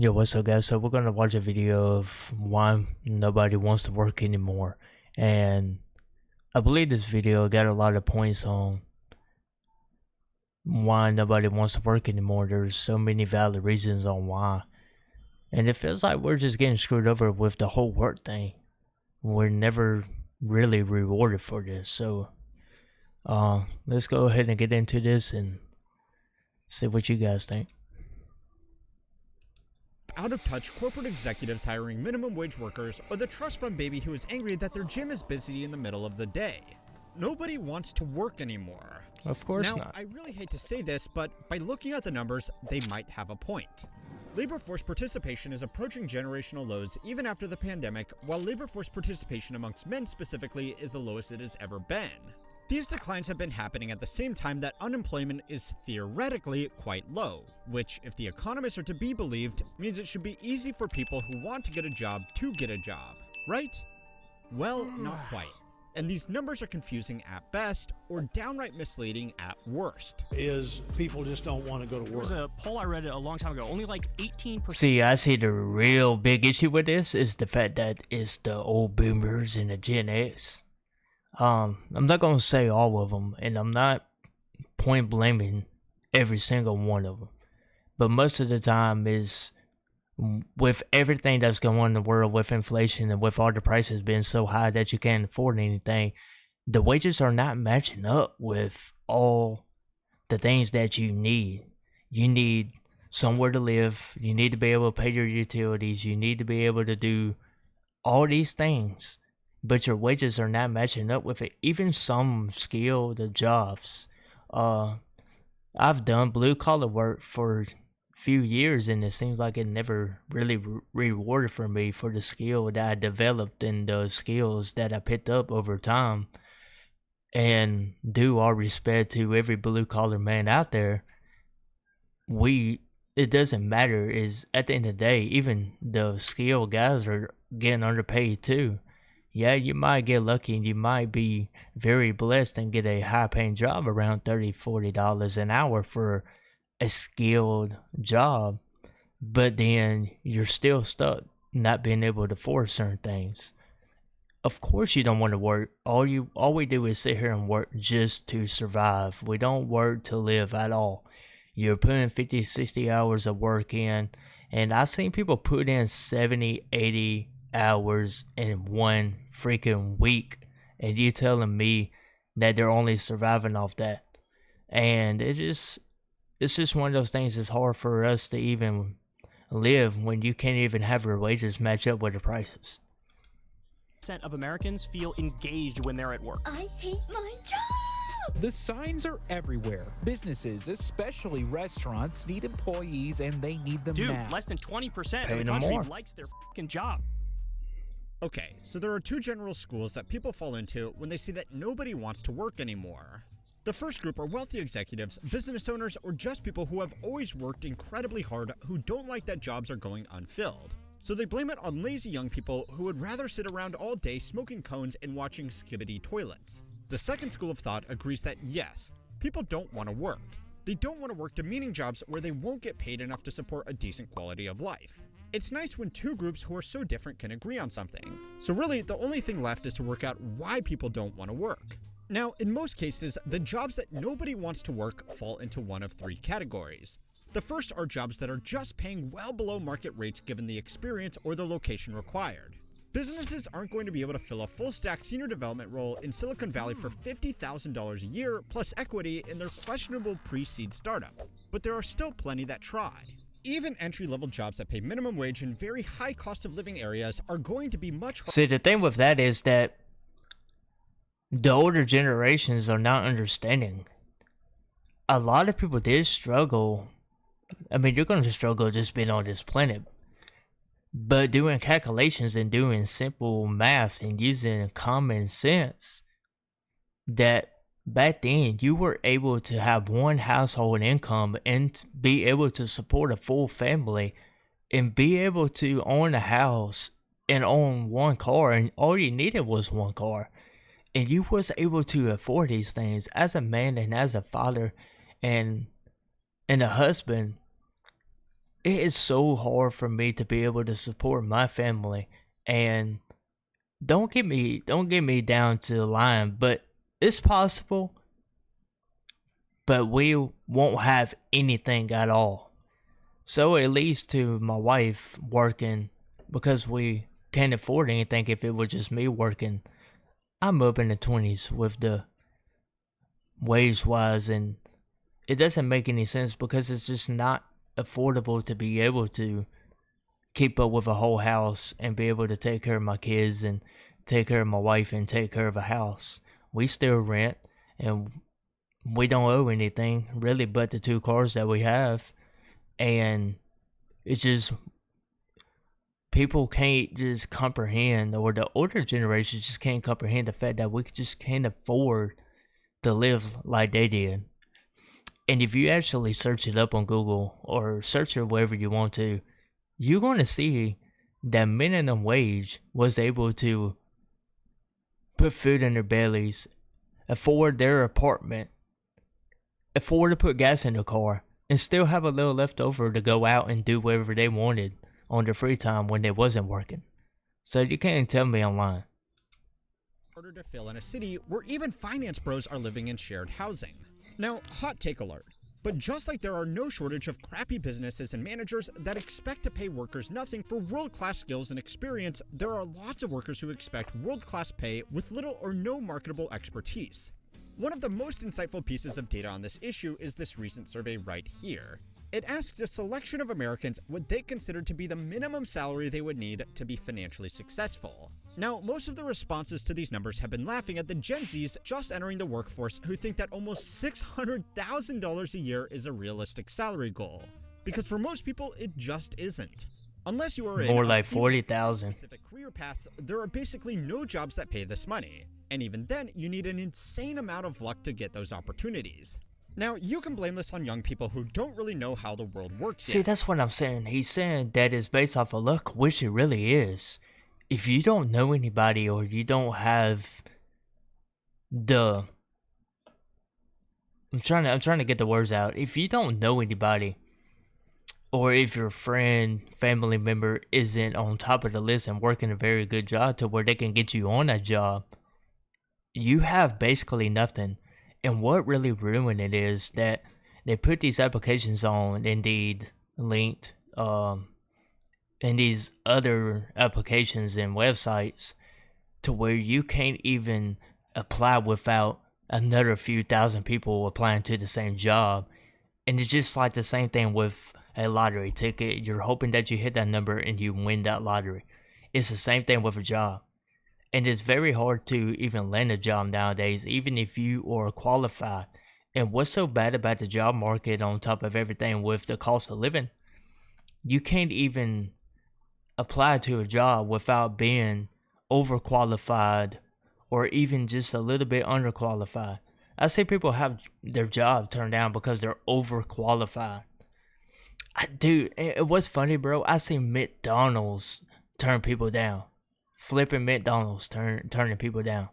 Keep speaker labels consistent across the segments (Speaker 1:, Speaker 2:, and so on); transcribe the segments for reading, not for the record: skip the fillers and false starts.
Speaker 1: Yo, what's up, guys? So we're gonna watch a video of why nobody wants to work anymore, and I believe this video got a lot of points on why nobody wants to work anymore. There's so many valid reasons on why, and it feels like we're just getting screwed over with the whole work thing. We're never really rewarded for this. So, let's go ahead and get into this and see what you guys think.
Speaker 2: Out of touch corporate executives hiring minimum wage workers, or the trust fund baby who is angry that their gym is busy in the middle of the day. Nobody wants to work anymore.
Speaker 1: Of course
Speaker 2: Now,
Speaker 1: not.
Speaker 2: I really hate to say this, but by looking at the numbers, they might have a point. Labor force participation is approaching generational lows even after the pandemic, while labor force participation amongst men specifically is the lowest it has ever been. These declines have been happening at the same time that unemployment is theoretically quite low, which, if the economists are to be believed, means it should be easy for people who want to get a job to get a job, right? Well, not quite. And these numbers are confusing at best, or downright misleading at worst.
Speaker 3: Is people just don't want to go to
Speaker 4: There was
Speaker 3: work.
Speaker 4: a poll I read a long time ago. Only like 18%.
Speaker 1: See, I see the real big issue with this is the fact that it's the old boomers and the Gen X. I'm not gonna say all of them, and I'm not point blaming every single one of them, but most of the time is with everything that's going on in the world, with inflation and with all the prices being so high that you can't afford anything, the wages are not matching up with all the things that you need. You need somewhere to live. You need to be able to pay your utilities. You need to be able to do all these things, but your wages are not matching up with it. Even some skilled jobs. I've done blue collar work for a few years, and it seems like it never really rewarded for me for the skill that I developed and the skills that I picked up over time. And due all respect to every blue collar man out there, it doesn't matter. Is at the end of the day, even the skilled guys are getting underpaid too. Yeah, you might get lucky and you might be very blessed and get a high paying job around $30-$40 an hour for a skilled job, but then you're still stuck not being able to afford certain things. Of course you don't want to work. All we do is sit here and work just to survive. We don't work to live at all. You're putting 50, 60 hours of work in, and I've seen people put in 70, 80 hours in one freaking week, and you telling me that they're only surviving off that. And it's just one of those things. It's hard for us to even live when you can't even have your wages match up with the prices.
Speaker 4: Percent of Americans feel engaged when they're at work.
Speaker 5: I hate my job!
Speaker 6: The signs are everywhere. Businesses, especially restaurants, need employees and they need them
Speaker 4: Dude,
Speaker 6: now.
Speaker 4: less than 20%
Speaker 1: Pay
Speaker 4: of the
Speaker 1: them
Speaker 4: country
Speaker 1: more.
Speaker 4: likes their fucking job.
Speaker 2: Okay, so there are two general schools that people fall into when they see that nobody wants to work anymore. The first group are wealthy executives, business owners, or just people who have always worked incredibly hard who don't like that jobs are going unfilled. So they blame it on lazy young people who would rather sit around all day smoking cones and watching skibbity toilets. The second school of thought agrees that yes, people don't want to work. They don't want to work demeaning jobs where they won't get paid enough to support a decent quality of life. It's nice when two groups who are so different can agree on something. So really, the only thing left is to work out why people don't want to work. Now, in most cases, the jobs that nobody wants to work fall into one of three categories. The first are jobs that are just paying well below market rates given the experience or the location required. Businesses aren't going to be able to fill a full-stack senior development role in Silicon Valley for $50,000 a year plus equity in their questionable pre-seed startup, but there are still plenty that try. Even entry-level jobs that pay minimum wage in very high cost of living areas are going to be much harder.
Speaker 1: See, the thing with that is that the older generations are not understanding. A lot of people did struggle. I mean, you're going to struggle just being on this planet. But doing calculations and doing simple math and using common sense, that back then you were able to have one household income and be able to support a full family and be able to own a house and own one car, and all you needed was one car. And you was able to afford these things as a man and as a father and a husband. it is so hard for me to be able to support my family. And don't get me down to the line, but it's possible, but we won't have anything at all. So it leads to my wife working because we can't afford anything. If it was just me working, I'm up in the 20s with the wage wise, and it doesn't make any sense because it's just not affordable to be able to keep up with a whole house and be able to take care of my kids and take care of my wife and take care of a house. We still rent, and we don't owe anything really but the 2 cars that we have. And it's just, people can't just comprehend, or the older generations just can't comprehend the fact that we just can't afford to live like they did. And if you actually search it up on Google or search it wherever you want to, you're going to see that minimum wage was able to put food in their bellies, afford their apartment, afford to put gas in their car, and still have a little left over to go out and do whatever they wanted on their free time when they wasn't working. So you can't tell me I'm lying.
Speaker 2: Harder to fill in a city where even finance bros are living in shared housing. Now, hot take alert. But just like there are no shortage of crappy businesses and managers that expect to pay workers nothing for world-class skills and experience, there are lots of workers who expect world-class pay with little or no marketable expertise. One of the most insightful pieces of data on this issue is this recent survey right here. It asked a selection of Americans what they considered to be the minimum salary they would need to be financially successful. Now, most of the responses to these numbers have been laughing at the Gen Zs just entering the workforce who think that almost $600,000 a year is a realistic salary goal. Because for most people, it just isn't. Unless you are in
Speaker 1: More
Speaker 2: a
Speaker 1: like
Speaker 2: few
Speaker 1: 40,000.
Speaker 2: specific career paths, there are basically no jobs that pay this money. And even then, you need an insane amount of luck to get those opportunities. Now, you can blame this on young people who don't really know how the world works
Speaker 1: See,
Speaker 2: yet.
Speaker 1: that's what I'm saying. He's saying that it's based off of luck, which it really is. If you don't know anybody, or you don't have the... I'm trying to get the words out. If you don't know anybody, or if your friend, family member isn't on top of the list and working a very good job to where they can get you on that job, you have basically nothing. And what really ruined it is that they put these applications on Indeed, Linked, and these other applications and websites to where you can't even apply without another few thousand people applying to the same job. And it's just like the same thing with a lottery ticket. You're hoping that you hit that number and you win that lottery. It's the same thing with a job. And it's very hard to even land a job nowadays, even if you are qualified. And what's so bad about the job market, on top of everything with the cost of living, you can't even apply to a job without being overqualified or even just a little bit underqualified. I see people have their job turned down because they're overqualified. Dude, what's funny, bro? I see McDonald's turn people down. Flipping McDonald's turning people down.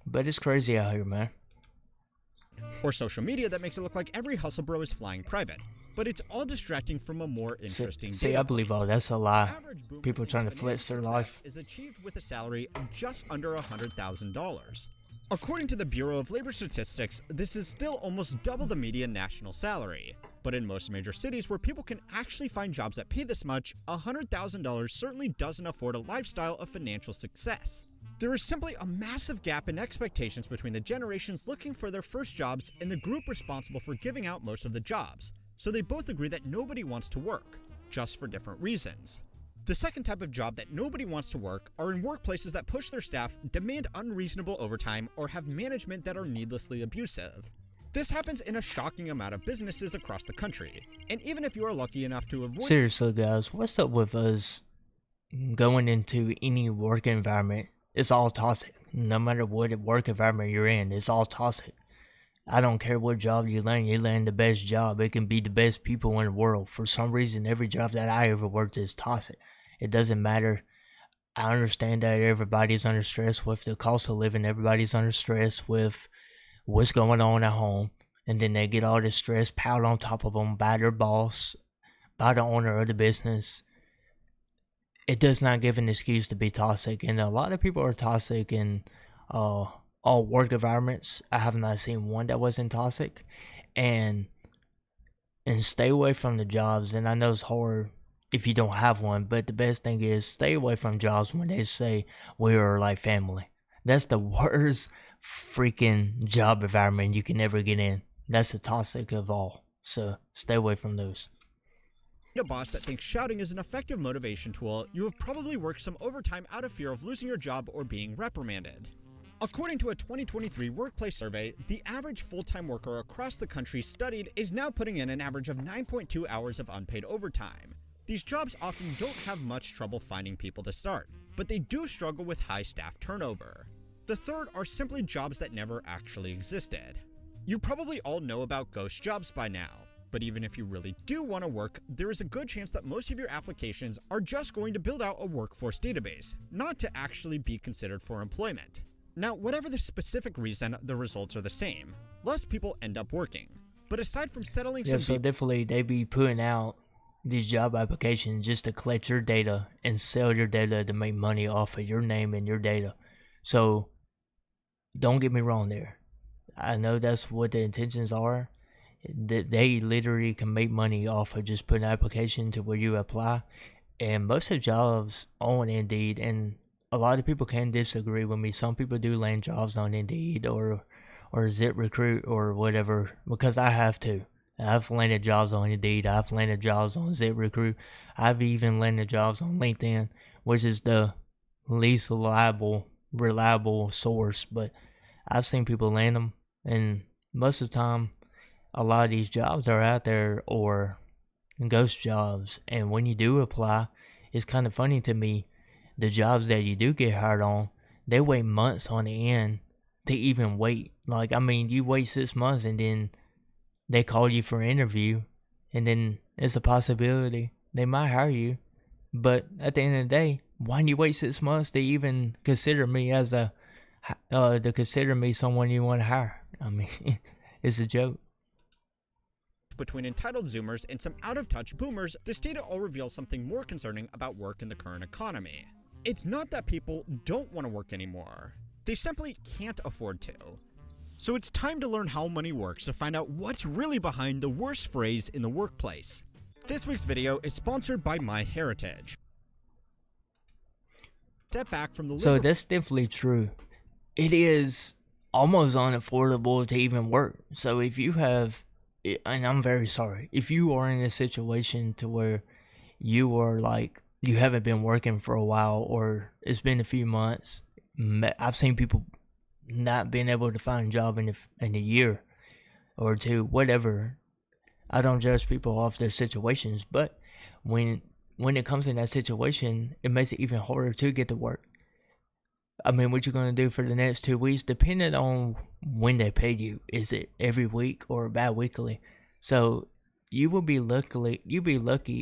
Speaker 1: But it's crazy out here, man.
Speaker 2: Or social media that makes it look like every hustle bro is flying private. But it's all distracting from a more interesting
Speaker 1: See,
Speaker 2: data
Speaker 1: I believe
Speaker 2: point.
Speaker 1: all that's a lie.
Speaker 2: Average boomer
Speaker 1: People
Speaker 2: thinks
Speaker 1: trying to
Speaker 2: financial
Speaker 1: flex their
Speaker 2: success
Speaker 1: life.
Speaker 2: is achieved with a salary of just under $100,000. According to the Bureau of Labor Statistics, this is still almost double the median national salary. But in most major cities where people can actually find jobs that pay this much, $100,000 certainly doesn't afford a lifestyle of financial success. There is simply a massive gap in expectations between the generations looking for their first jobs and the group responsible for giving out most of the jobs. So they both agree that nobody wants to work, just for different reasons. The second type of job that nobody wants to work are in workplaces that push their staff, demand unreasonable overtime, or have management that are needlessly abusive. This happens in a shocking amount of businesses across the country, and even if you are lucky enough to avoid—
Speaker 1: Seriously, guys, what's up with us going into any work environment? It's all toxic. No matter what work environment you're in, it's all toxic. I don't care what job you land the best job. It can be the best people in the world. For some reason, every job that I ever worked is toxic. It doesn't matter. I understand that everybody's under stress with the cost of living. Everybody's under stress with what's going on at home. And then they get all this stress piled on top of them by their boss, by the owner of the business, it does not give an excuse to be toxic. And a lot of people are toxic in all work environments. I have not seen one that wasn't toxic. And stay away from the jobs. And I know it's hard if you don't have one, but the best thing is stay away from jobs when they say we are like family. That's the worst freaking job environment you can ever get in. That's the toxic of all. So stay away from those.
Speaker 2: A boss that thinks shouting is an effective motivation tool, you have probably worked some overtime out of fear of losing your job or being reprimanded. According to a 2023 workplace survey, the average full-time worker across the country studied is now putting in an average of 9.2 hours of unpaid overtime. These jobs often don't have much trouble finding people to start, but they do struggle with high staff turnover. The third are simply jobs that never actually existed. You probably all know about ghost jobs by now. But even if you really do want to work, there is a good chance that most of your applications are just going to build out a workforce database, not to actually be considered for employment. Now, whatever the specific reason, the results are the same. Less people end up working. But aside from settling some
Speaker 1: so definitely they be putting out these job applications just to collect your data and sell your data to make money off of your name and your data. So don't get me wrong there. I know that's what the intentions are. That they literally can make money off of just putting an application to where you apply. And most of the jobs on Indeed, and a lot of people can disagree with me. Some people do land jobs on Indeed or ZipRecruit or whatever, because I have to. I've landed jobs on Indeed. I've landed jobs on ZipRecruit. I've even landed jobs on LinkedIn, which is the least reliable source. But I've seen people land them, and most of the time, a lot of these jobs are out there or ghost jobs. And when you do apply, it's kind of funny to me, the jobs that you do get hired on, they wait months on the end to even wait. Like, I mean, you wait 6 months and then they call you for an interview, and then it's a possibility they might hire you. But at the end of the day, why didn't you wait 6 months to even consider me as to consider me someone you want to hire? I mean, it's a joke.
Speaker 2: Between entitled Zoomers and some out-of-touch boomers, this data all reveals something more concerning about work in the current economy. It's not that people don't want to work anymore. They simply can't afford to. So it's time to learn how money works to find out what's really behind the worst phrase in the workplace. This week's video is sponsored by MyHeritage. Step back from the
Speaker 1: So that's definitely true. It is almost unaffordable to even work. So if you have, and I'm very sorry, if you are in a situation to where you are like, you haven't been working for a while, or it's been a few months, I've seen people not being able to find a job in a year or two, whatever. I don't judge people off their situations, but when it comes in that situation, it makes it even harder to get to work. I mean, what you gonna do for the next 2 weeks, depending on when they pay you? Is it every week or bi-weekly? So you'll be lucky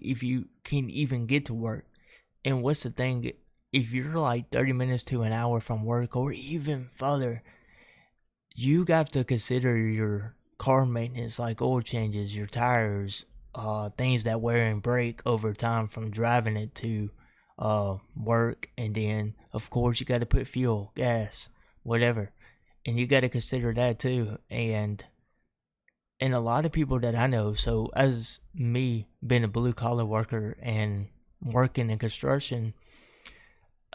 Speaker 1: if you can even get to work. And what's the thing? If you're like 30 minutes to an hour from work, or even further, you got to consider your car maintenance, like oil changes, your tires, things that wear and break over time from driving it to work. And then of course you got to put fuel, gas, whatever, and you got to consider that too. And a lot of people that I know, so as me being a blue collar worker and working in construction,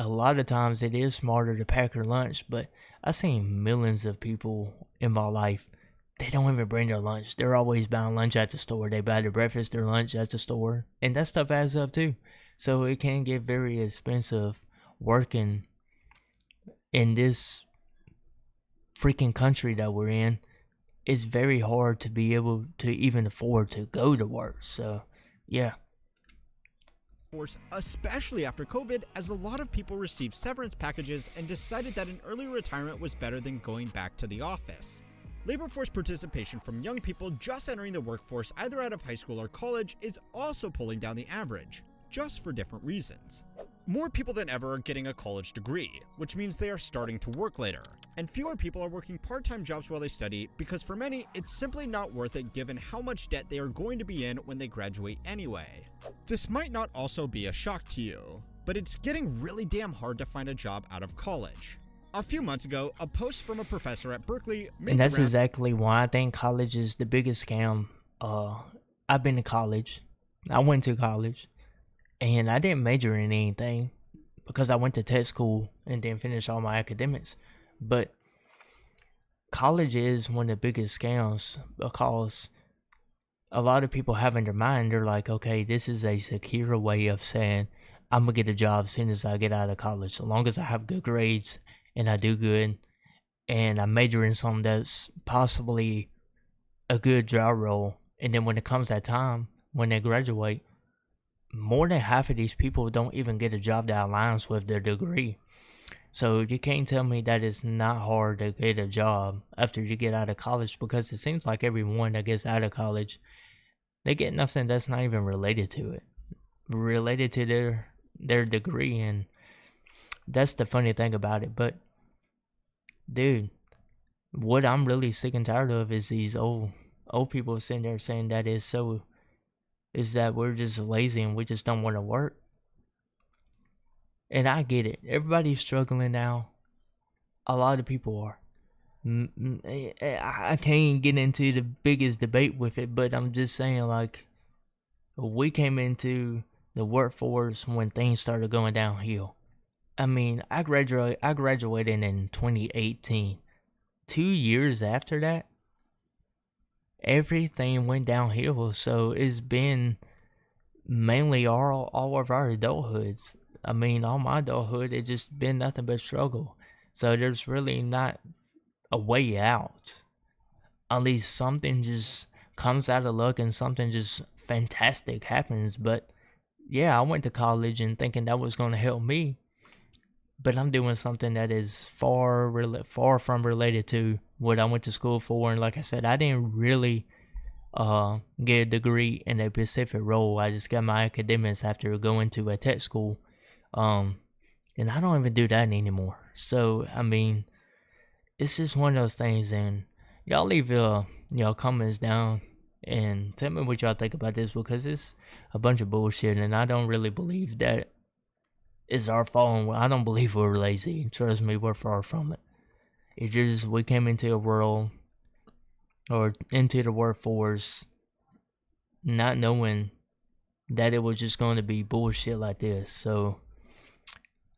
Speaker 1: a lot of times it is smarter to pack your lunch. But I've seen millions of people in my life, they don't even bring their lunch. They're always buying lunch at the store. They buy their breakfast, their lunch at the store, and that stuff adds up too. So it can get very expensive working in this freaking country that we're in. It's very hard to be able to even afford to go to work. So yeah.
Speaker 2: Especially after COVID, as a lot of people received severance packages and decided that an early retirement was better than going back to the office. Labor force participation from young people just entering the workforce either out of high school or college is also pulling down the average, just for different reasons. More people than ever are getting a college degree, which means they are starting to work later. And fewer people are working part-time jobs while they study because for many, it's simply not worth it given how much debt they are going to be in when they graduate anyway. This might not also be a shock to you, but it's getting really damn hard to find a job out of college. A few months ago, a post from a professor at Berkeley made
Speaker 1: And that's
Speaker 2: the round.
Speaker 1: exactly why I think college is the biggest scam. I've been to college. I went to college. And I didn't major in anything because I went to tech school and then finished all my academics. But college is one of the biggest scams because a lot of people have in their mind, they're like, okay, this is a secure way of saying I'm going to get a job as soon as I get out of college. So long as I have good grades and I do good and I major in something that's possibly a good job role. And then when it comes that time, when they graduate, more than half of these people don't even get a job that aligns with their degree. So you can't tell me that it's not hard to get a job after you get out of college, because it seems like everyone that gets out of college, they get nothing that's not even related to it, related to their degree. And that's the funny thing about it. But dude, what I'm really sick and tired of is these old people sitting there saying that is that we're just lazy and we just don't want to work. And I get it. Everybody's struggling now. A lot of people are. I can't get into the biggest debate with it, but I'm just saying, like, we came into the workforce when things started going downhill. I mean, I graduated in 2018. 2 years after that, everything went downhill. So it's been mainly all of our adulthoods. I mean, all my adulthood, it's just been nothing but struggle. So there's really not a way out. At least something just comes out of luck and something just fantastic happens. But yeah, I went to college and thinking that was going to help me. But I'm doing something that is far from related to what I went to school for. And like I said, I didn't really get a degree in a specific role. I just got my academics after going to a tech school. And I don't even do that anymore. So, I mean, it's just one of those things. And y'all leave your comments down and tell me what y'all think about this, because it's a bunch of bullshit. And I don't really believe that it's our fault. I don't believe we're lazy. Trust me, we're far from it. It's just we came into a world or into the workforce not knowing that it was just going to be bullshit like this. So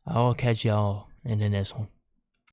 Speaker 1: I'll catch y'all in the next one.